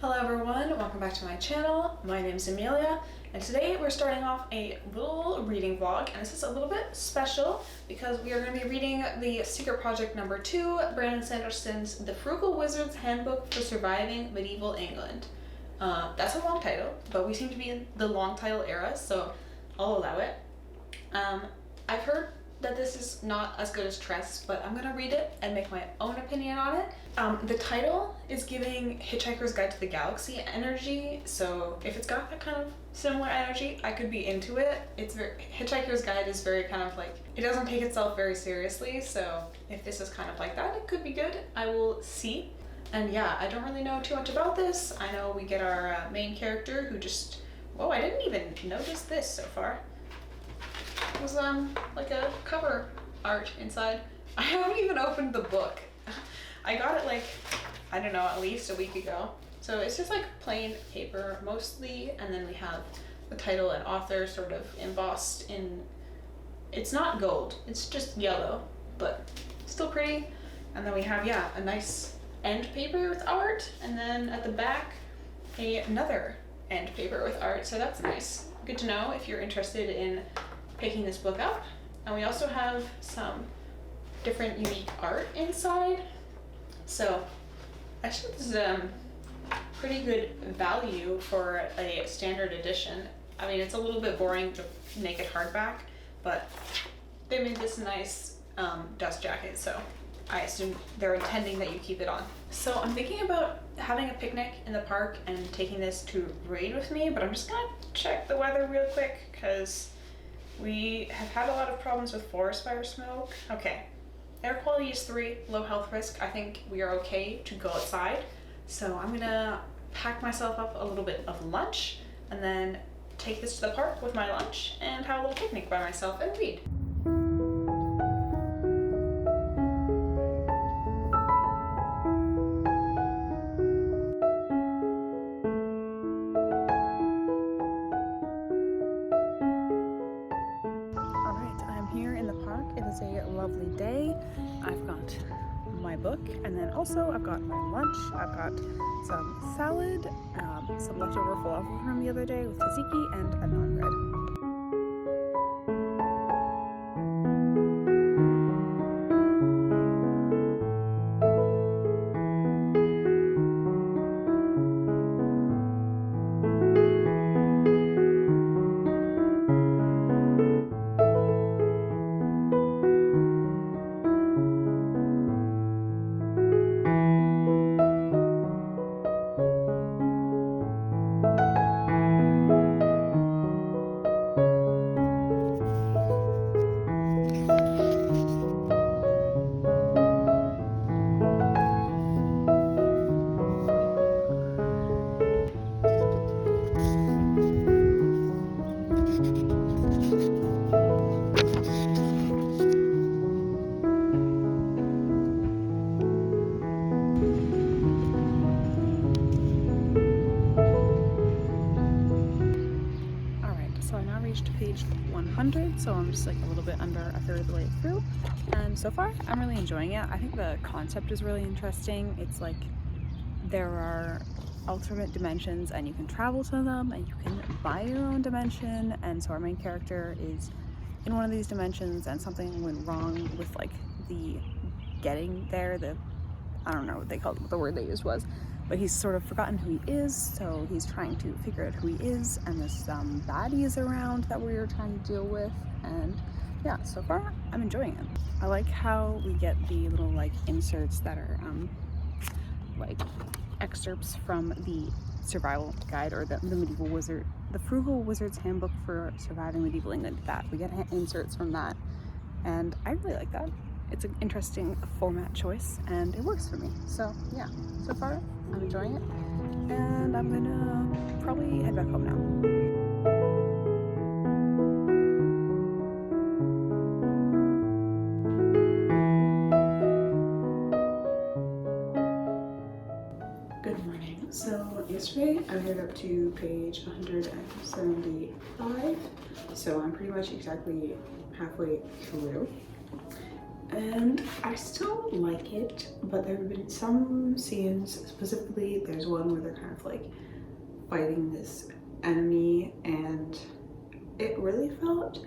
Hello everyone, welcome back to my channel. My name is Amelia, and today we're starting off a little reading vlog, and this is a little bit special because we are going to be reading the Secret Project number 2, Brandon Sanderson's The Frugal Wizard's Handbook for Surviving Medieval England. That's a long title, but we seem to be in the long title era, so I'll allow it. I've heard that this is not as good as Tress, but I'm gonna read it and make my own opinion on it. The title is giving Hitchhiker's Guide to the Galaxy energy, so if it's got that kind of similar energy, I could be into it. Hitchhiker's Guide is very kind of like, it doesn't take itself very seriously, so if this is kind of like that, it could be good. I will see. And yeah, I don't really know too much about this. I know we get our main character who just, whoa, I didn't even notice this so far. It was like a cover art inside. I haven't even opened the book. I got it like, I don't know, at least a week ago. So it's just like plain paper mostly, and then we have the title and author sort of embossed in, it's not gold, it's just yellow, but still pretty. And then we have, yeah, a nice end paper with art, and then at the back, another end paper with art, so that's nice. Good to know if you're interested in picking this book up. And we also have some different unique art inside. So actually this is pretty good value for a standard edition. I mean, it's a little bit boring to make it hardback, but they made this nice dust jacket, so I assume they're intending that you keep it on. So I'm thinking about having a picnic in the park and taking this to read with me, but I'm just gonna check the weather real quick because we have had a lot of problems with forest fire smoke. Okay, air quality is 3, low health risk. I think we are okay to go outside. So I'm gonna pack myself up a little bit of lunch and then take this to the park with my lunch and have a little picnic by myself and read. It is a lovely day. I've got my book, and then also I've got my lunch. I've got some salad, some leftover falafel from the other day with tzatziki, and a naan bread. Page 100, so I'm just like a little bit under a third of the way through, and so far I'm really enjoying it. I think the concept is really interesting. It's like there are alternate dimensions and you can travel to them and you can buy your own dimension, and so our main character is in one of these dimensions and something went wrong with like the getting there. I don't know what they called it, what the word they used was, but he's sort of forgotten who he is, so he's trying to figure out who he is, and there's some baddies around that we're trying to deal with, and yeah, so far I'm enjoying it. I like how we get the little like inserts that are like excerpts from the survival guide, or the Frugal Wizard's Handbook for Surviving Medieval England. That we get inserts from that, and I really like that. It's an interesting format choice and it works for me. So yeah, so far I'm enjoying it, and I'm gonna probably head back home now. Good morning. So yesterday I made up to page 175, so I'm pretty much exactly halfway through. and I still like it, but there have been some scenes, specifically there's one where they're kind of like fighting this enemy, and it really felt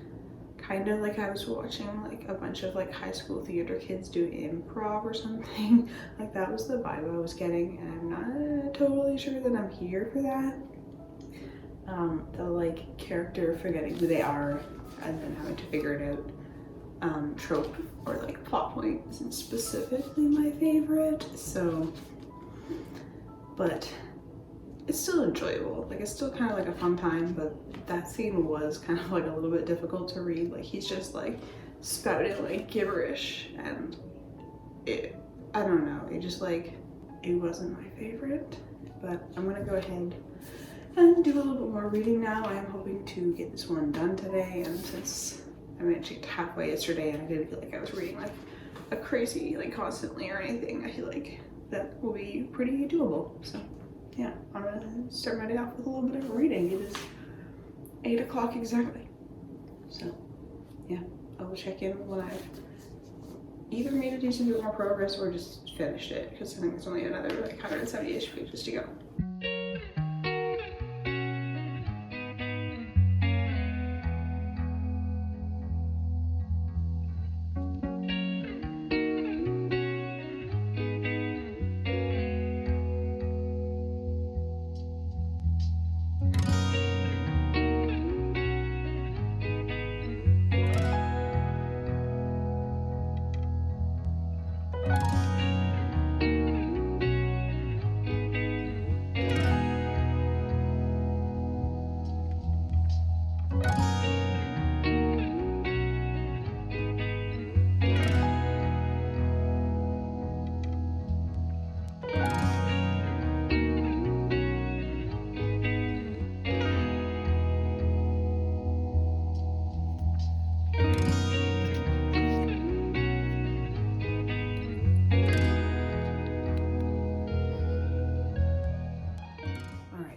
kind of like I was watching like a bunch of like high school theater kids do improv or something. Like that was the vibe I was getting, and I'm not totally sure that I'm here for that. The like character forgetting who they are and then having to figure it out trope or like plot point isn't specifically my favorite, so, but it's still enjoyable. Like it's still kind of like a fun time, but that scene was kind of like a little bit difficult to read. Like he's just like spouting like gibberish, and I don't know, it just like, it wasn't my favorite. But I'm gonna go ahead and do a little bit more reading now. I am hoping to get this one done today, and since I managed to get halfway yesterday and I didn't feel like I was reading like a crazy like constantly or anything, I feel like that will be pretty doable. So yeah, I'm gonna start my day off with a little bit of reading. It is 8 o'clock exactly. So yeah, I will check in when I've either made a decent bit more progress or just finished it, because I think there's only another like 170-ish pages to go.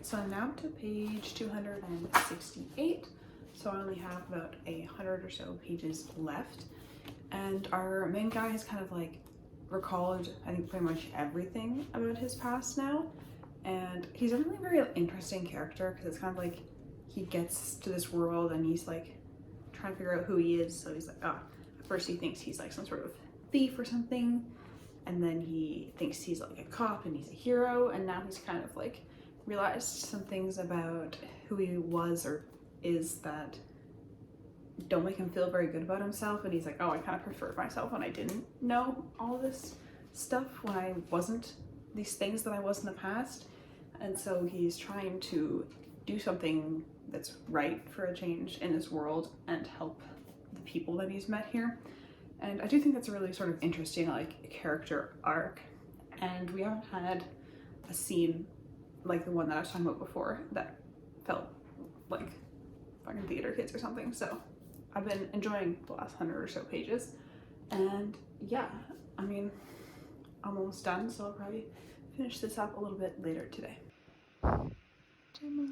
So I'm now to page 268, so I only have about 100 or so pages left, and our main guy has kind of like recalled, I think, pretty much everything about his past now, and he's a really very interesting character because it's kind of like he gets to this world and he's like trying to figure out who he is. So he's like, at first he thinks he's like some sort of thief or something, and then he thinks he's like a cop and he's a hero, and now he's kind of like realized some things about who he was or is that don't make him feel very good about himself, and he's like, oh, I kind of preferred myself when I didn't know all this stuff, when I wasn't these things that I was in the past. And so he's trying to do something that's right for a change in this world and help the people that he's met here. And I do think that's a really sort of interesting like character arc, and we haven't had a scene like the one that I was talking about before that felt like fucking theater kids or something. So I've been enjoying the last 100 or so pages, and yeah, I mean, I'm almost done, so I'll probably finish this up a little bit later today. Gemma.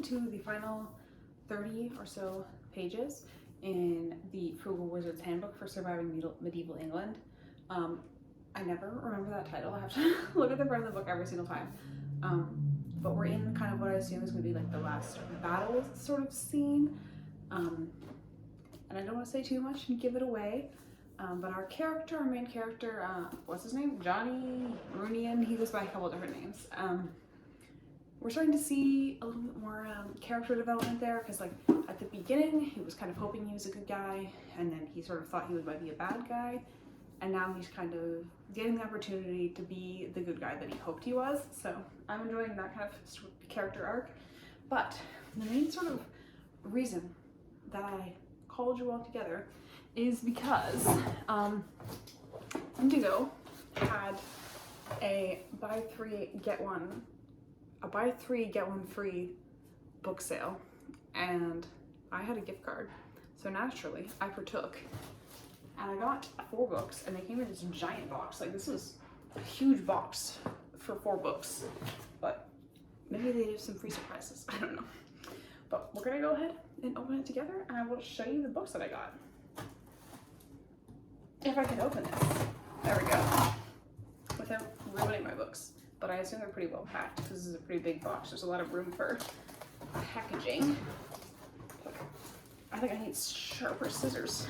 To the final 30 or so pages in the Frugal Wizard's Handbook for Surviving Medieval England. I never remember that title. I have to look at the front of the book every single time. But we're in kind of what I assume is going to be like the last battle sort of scene. And I don't want to say too much and give it away. But our main character, what's his name? Johnny Runian. He goes by a couple different names. We're starting to see a little bit more character development there, because like at the beginning he was kind of hoping he was a good guy, and then he sort of thought he might be a bad guy, and now he's kind of getting the opportunity to be the good guy that he hoped he was. So I'm enjoying that kind of character arc. But the main sort of reason that I called you all together is because Indigo had a buy three get one free book sale, and I had a gift card, so naturally I partook, and I got 4 books, and they came in this giant box. Like, this was a huge box for 4 books, but maybe they have some free surprises, I don't know. But we're gonna go ahead and open it together, and I will show you the books that I got. If I can open this. There we go. Without ruining my books. But I assume they're pretty well packed because this is a pretty big box. There's a lot of room for packaging. I think I need sharper scissors.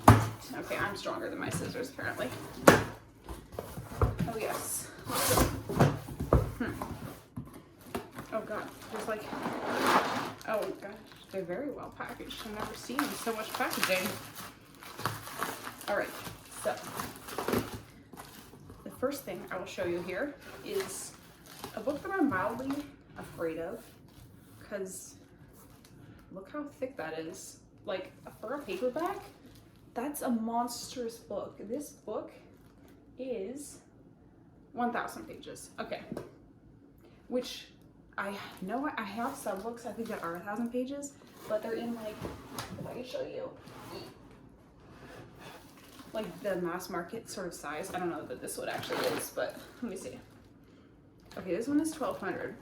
Okay, I'm stronger than my scissors apparently. Oh yes. Oh god, there's like, oh gosh, they're very well packaged. I've never seen so much packaging. Alright, so the first thing I will show you here is a book that I'm mildly afraid of, because look how thick that is. Like, for a paperback, that's a monstrous book. This book is 1,000 pages. Okay, which I know I have some books I think that are 1,000 pages, but they're in, like, if I can show you, like the mass market sort of size. I don't know that this one actually is, but let me see. Okay, this one is 1,200,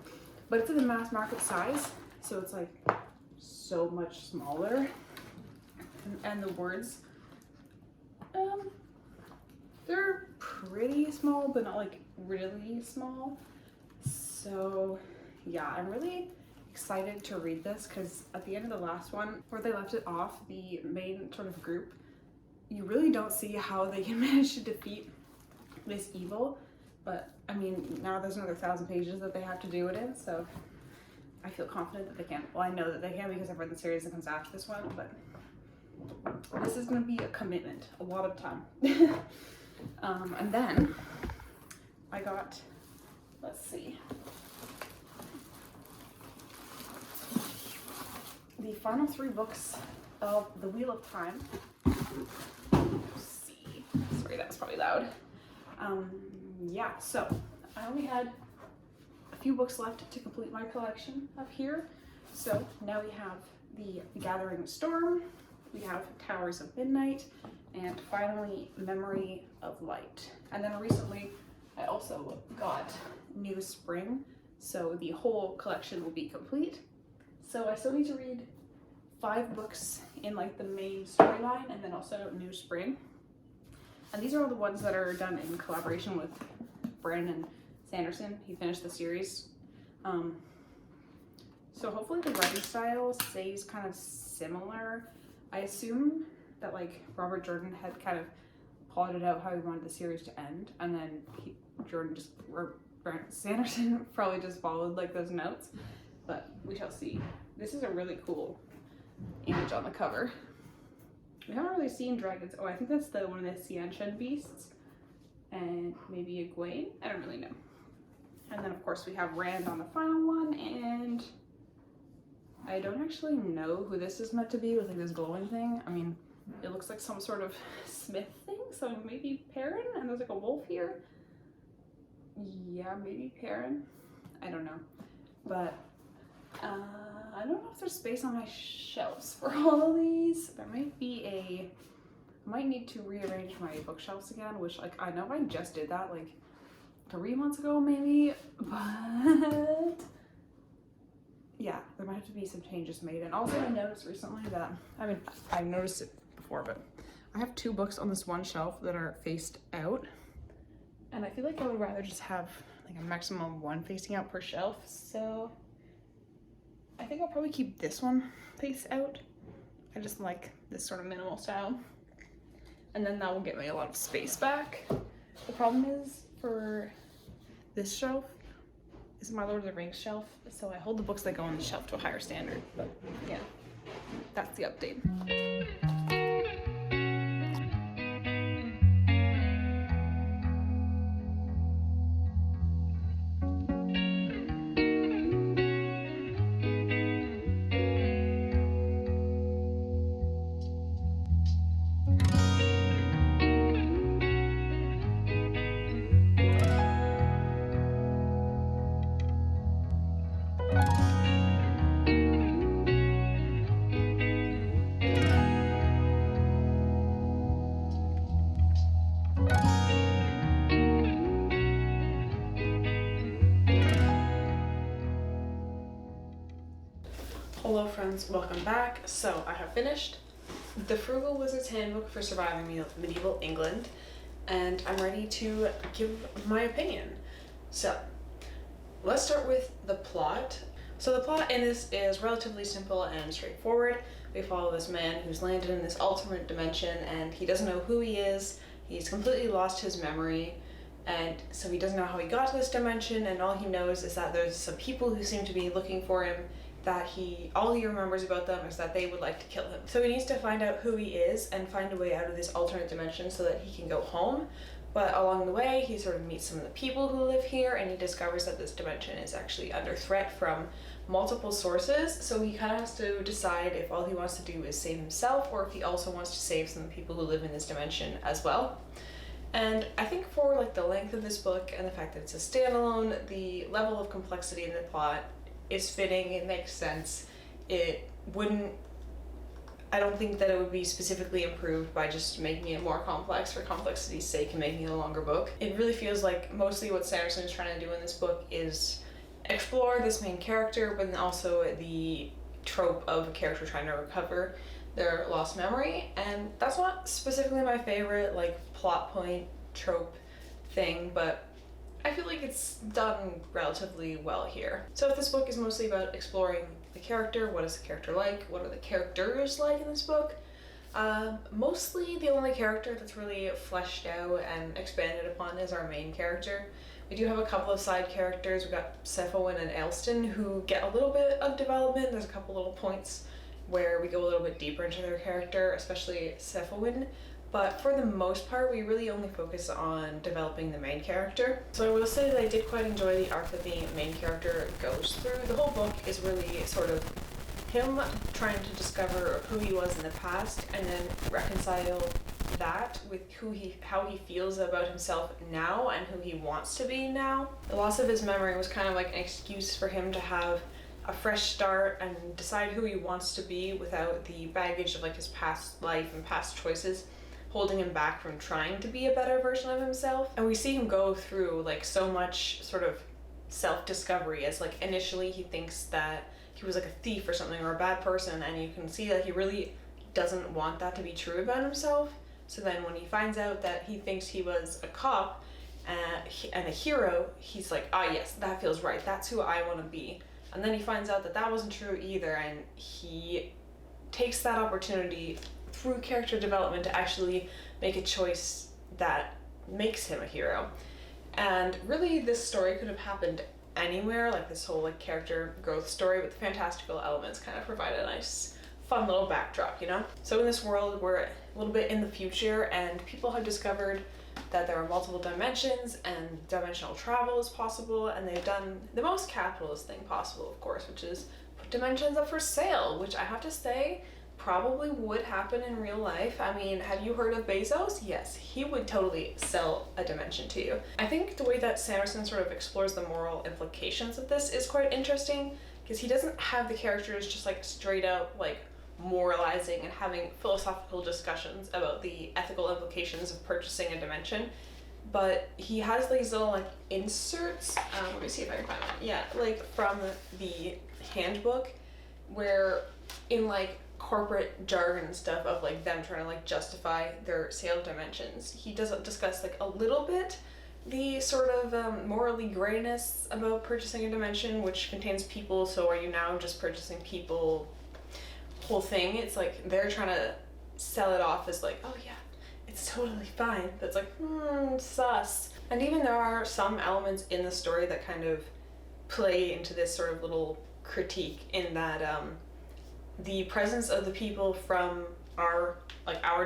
but it's in the mass market size, so it's like so much smaller, and the words, they're pretty small, but not like really small. So yeah, I'm really excited to read this, because at the end of the last one, where they left it off, the main sort of group, you really don't see how they can manage to defeat this evil. But I mean, now there's another 1,000 pages that they have to do it in, so I feel confident that they can. Well, I know that they can because I've read the series that comes after this one, but this is going to be a commitment, a lot of time. And then I got, let's see, the final 3 books of The Wheel of Time. Let's see. Sorry, that was probably loud. Yeah, so I only had a few books left to complete my collection up here. So now we have The Gathering Storm, we have Towers of Midnight, and finally Memory of Light. And then recently I also got New Spring, so the whole collection will be complete. So I still need to read 5 books in like the main storyline, and then also New Spring. And these are all the ones that are done in collaboration with Brandon Sanderson. He finished the series. So hopefully the writing style stays kind of similar. I assume that like Robert Jordan had kind of plotted out how he wanted the series to end, and then Sanderson probably just followed like those notes, but we shall see. This is a really cool image on the cover. We haven't really seen dragons. Oh, I think that's the one of the Cian beasts, and maybe Egwene. I don't really know. And then of course we have Rand on the final one, and I don't actually know who this is meant to be with like this glowing thing. I mean, it looks like some sort of smith thing, so maybe Perrin, and there's like a wolf here. Yeah, maybe Perrin. I don't know. But I don't know if there's space on my shelves for all of these. There might be I might need to rearrange my bookshelves again, which like I know I just did that like 3 months ago maybe, but yeah, there might have to be some changes made. And also I noticed recently that, I mean, I've noticed it before, but I have 2 books on this one shelf that are faced out, and I feel like I would rather just have like a maximum of 1 facing out per shelf. So I think I'll probably keep this one face out. I just like this sort of minimal style, and then that will get me a lot of space back. The problem is for this shelf is my Lord of the Rings shelf, so I hold the books that go on the shelf to a higher standard. But yeah, that's the update. Hello friends, welcome back. So I have finished the Frugal Wizard's Handbook for Surviving Medieval England, and I'm ready to give my opinion. So let's start with the plot. So the plot in this is relatively simple and straightforward. We follow this man who's landed in this alternate dimension and he doesn't know who he is. He's completely lost his memory, and so he doesn't know how he got to this dimension, and all he knows is that there's some people who seem to be looking for him, that all he remembers about them is that they would like to kill him. So he needs to find out who he is and find a way out of this alternate dimension so that he can go home. But along the way, he sort of meets some of the people who live here, and he discovers that this dimension is actually under threat from multiple sources. So he kind of has to decide if all he wants to do is save himself, or if he also wants to save some of the people who live in this dimension as well. And I think for like the length of this book and the fact that it's a standalone, the level of complexity in the plot is fitting, it makes sense. I don't think that it would be specifically improved by just making it more complex for complexity's sake and making it a longer book. It really feels like mostly what Sanderson is trying to do in this book is explore this main character, but then also the trope of a character trying to recover their lost memory. And that's not specifically my favorite like plot point trope thing, but I feel like it's done relatively well here. So if this book is mostly about exploring the character, what is the character like, what are the characters like in this book, mostly the only character that's really fleshed out and expanded upon is our main character. We do have a couple of side characters. We've got Cephalwyn and Aelston who get a little bit of development. There's a couple little points where we go a little bit deeper into their character, especially Cephalwyn. But for the most part, we really only focus on developing the main character. So I will say that I did quite enjoy the arc that the main character goes through. The whole book is really sort of him trying to discover who he was in the past and then reconcile that with how he feels about himself now and who he wants to be now. The loss of his memory was kind of like an excuse for him to have a fresh start and decide who he wants to be without the baggage of like his past life and past choices holding him back from trying to be a better version of himself. And we see him go through like so much sort of self-discovery, as like initially he thinks that he was like a thief or something or a bad person, and you can see that he really doesn't want that to be true about himself. So then when he finds out that he thinks he was a cop and a hero, he's like, ah yes, that feels right, that's who I want to be. And then he finds out that that wasn't true either, and he takes that opportunity through character development to actually make a choice that makes him a hero. And really this story could have happened anywhere, like this whole like character growth story, but the fantastical elements kind of provide a nice fun little backdrop, you know? So in this world we're a little bit in the future, and people have discovered that there are multiple dimensions and dimensional travel is possible, and they've done the most capitalist thing possible, of course, which is put dimensions up for sale, which I have to say probably would happen in real life. I mean, have you heard of Bezos? Yes, he would totally sell a dimension to you. I think the way that Sanderson sort of explores the moral implications of this is quite interesting, because he doesn't have the characters just like straight up like moralizing and having philosophical discussions about the ethical implications of purchasing a dimension, but he has these little like inserts, let me see if I can find one, yeah, like from the handbook, where in like corporate jargon and stuff of like them trying to like justify their sale dimensions, he does discuss like a little bit the sort of morally grayness about purchasing a dimension, which contains people, so are you now just purchasing people whole thing. It's like they're trying to sell it off as like, oh yeah, it's totally fine. That's like, sus. And even there are some elements in the story that kind of play into this sort of little critique, in that the presence of the people from our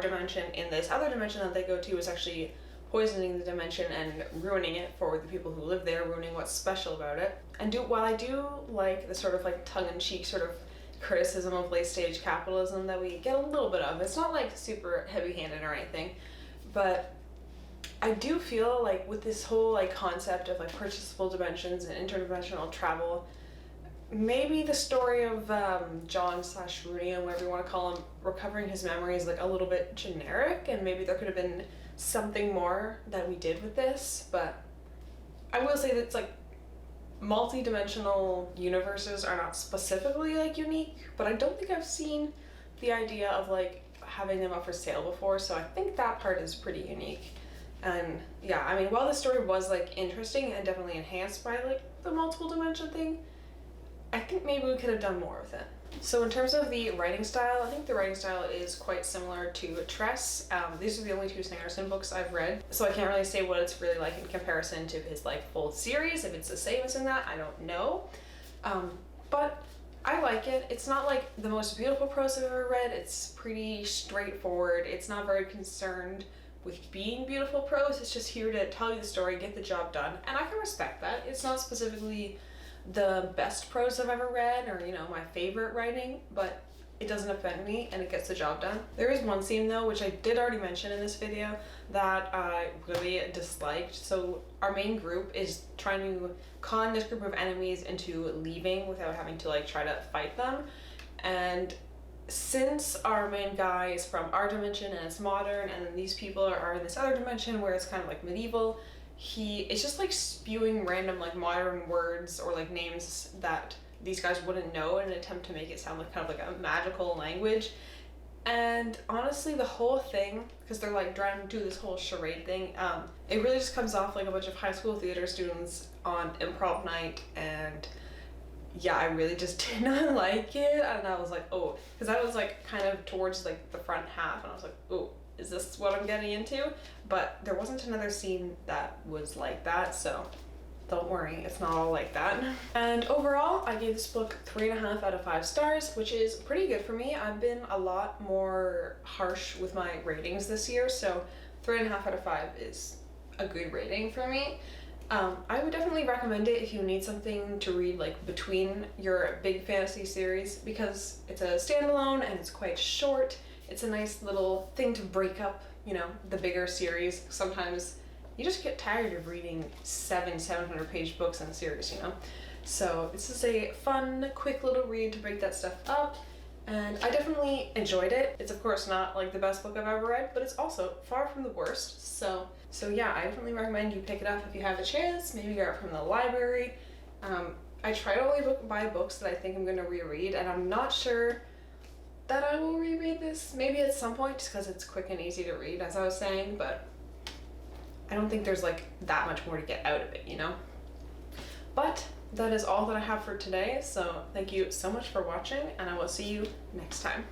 dimension in this other dimension that they go to is actually poisoning the dimension and ruining it for the people who live there, ruining what's special about it. And while I do like the sort of like tongue-in-cheek sort of criticism of late-stage capitalism that we get a little bit of, it's not like super heavy-handed or anything, but I do feel like with this whole like concept of like purchasable dimensions and interdimensional travel, maybe the story of John/Rooney, whatever you want to call him, recovering his memory is like a little bit generic, and maybe there could have been something more that we did with this. But I will say that it's like multi-dimensional universes are not specifically like unique, but I don't think I've seen the idea of like having them up for sale before, so I think that part is pretty unique. And yeah, I mean, while the story was like interesting and definitely enhanced by like the multiple dimension thing, I think maybe we could have done more with it. So in terms of the writing style, I think the writing style is quite similar to Tress. These are the only two Sanderson books I've read, so I can't really say what it's really like in comparison to his like full series. If it's the same as in that, I don't know. But I like it. It's not like the most beautiful prose I've ever read. It's pretty straightforward. It's not very concerned with being beautiful prose. It's just here to tell you the story, get the job done, and I can respect that. It's not specifically the best prose I've ever read or, you know, my favorite writing, but it doesn't offend me and it gets the job done. There is one scene though, which I did already mention in this video, that I really disliked. So our main group is trying to con this group of enemies into leaving without having to like try to fight them. And since our main guy is from our dimension and it's modern, and then these people are in this other dimension where it's kind of like medieval, it's just like spewing random like modern words or like names that these guys wouldn't know in an attempt to make it sound like kind of like a magical language. And honestly, the whole thing, because they're like trying to do this whole charade thing, it really just comes off like a bunch of high school theater students on improv night. And yeah, I really just did not like it. And I was like, oh, because I was like kind of towards like the front half, and I was like, oh, is this what I'm getting into? But there wasn't another scene that was like that, so don't worry, it's not all like that. And overall, I gave this book 3.5 out of 5 stars, which is pretty good for me. I've been a lot more harsh with my ratings this year, so 3.5 out of 5 is a good rating for me. I would definitely recommend it if you need something to read like between your big fantasy series, because it's a standalone and it's quite short. It's a nice little thing to break up, you know, the bigger series. Sometimes you just get tired of reading 700-page books in a series, you know? So this is a fun, quick little read to break that stuff up, and I definitely enjoyed it. It's of course not like the best book I've ever read, but it's also far from the worst. So yeah, I definitely recommend you pick it up if you have a chance. Maybe get it from the library. I try to only buy books that I think I'm going to reread, and I'm not sure that I will reread this, maybe at some point, just because it's quick and easy to read, as I was saying, but I don't think there's like that much more to get out of it, you know? But that is all that I have for today, so thank you so much for watching, and I will see you next time.